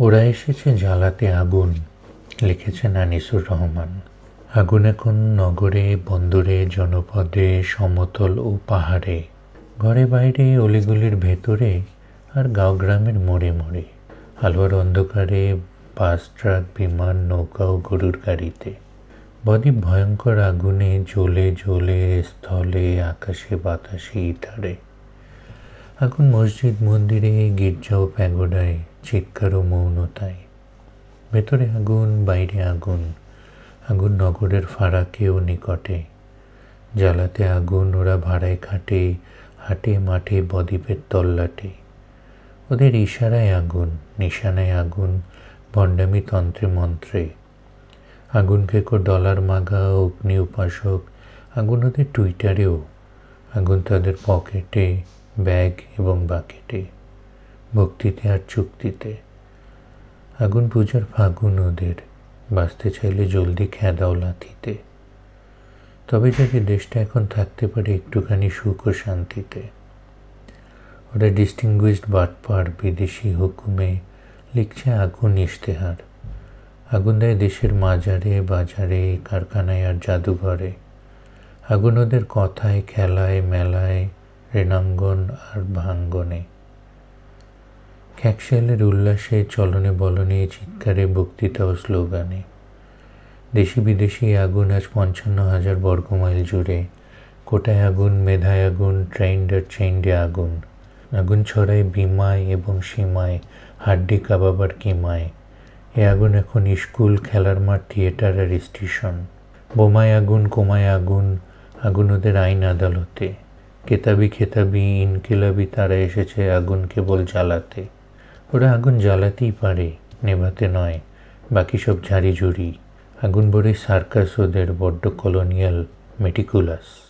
ওরা এসেছে জ্বালাতে আগুন, লিখেছেন আনিসুর রহমান। আগুন এখন নগরে, বন্দরে, জনপদে, সমতল ও পাহাড়ে, ঘরে বাইরে, অলিগলির ভেতরে, আর গাঁও গ্রামের মোড়ে মোড়ে, আলোর অন্ধকারে, বাস, ট্রাক, বিমান, নৌকা ও গরুর গাড়িতে। বদ্বীপ ভয়ঙ্কর আগুনে জ্বলে জ্বলে স্থলে, আকাশে, বাতাসে, ইটারে। আগুন মসজিদ, মন্দিরে, গির্জা ও প্যাগোডায়, চিৎকার ও মৌনতায়। ভেতরে আগুন, বাইরে আগুন, আগুন নগরের ফারাকে ও নিকটে। জ্বালাতে আগুন ওরা ভাড়ায় খাটে, হাটে মাঠে, বদ্বীপের তল্লাটে। ওদের ইশারায় আগুন, নিশানায় আগুন, ভণ্ডামি তন্ত্রে মন্ত্রে। আগুন কেকো ডলার মাগা, অগ্নি উপাসক। আগুন ওদের টুইটারেও, আগুন তাদের পকেটে, ব্যাগ এবং বাকেটে, ভক্তিতে আর চুক্তিতে। আগুন পূজার ফাগুন ওদের, বাঁচতে চাইলে জলদি খেদাও লাথিতে। তবে যাতে দেশটা এখন থাকতে পারে একটুখানি সুখ ও শান্তিতে। ওরা ডিস্টিংগুইশড বাটপার, বিদেশি হুকুমে, লিখছে আগুন ইশতেহার। আগুন দেয় দেশের মাজারে, বাজারে, কারখানায় আর জাদুঘরে। আগুন ওদের কথায়, খেলায়, মেলায়, রেনাঙ্গন আর ভাঙ্গনে। খ্যাকশিয়ালের উল্লাসে, চলনে বলনে, চিৎকারে, বক্তৃতা ও স্লোগানে। দেশি বিদেশি আগুন আজ 55,000 বর্গমাইল জুড়ে। কোটায় আগুন, মেধায় আগুন, ট্রেন্ড আর চেন্ডে আগুন। আগুন ছড়ায় বিমায় এবং সীমায়, হাড্ডি কাবাব আর কিমায়। এ আগুন এখন স্কুল, খেলার মাঠ, থিয়েটার আর স্টেশন। বোমায় আগুন, কোমায় আগুন, আগুন ওদের আইন আদালতে। কেতাবি খেতাবি, ইনকিলাবি তারা এসেছে আগুন কেবল জ্বালাতে। ওরা আগুন জ্বালাতেই পারে, নেভাতে নয়, বাকি সব ঝাড়ি ঝুড়ি। আগুন বড়ই সার্কাস ওদের, বড্ড কলোনিয়াল, মেটিকুলাস।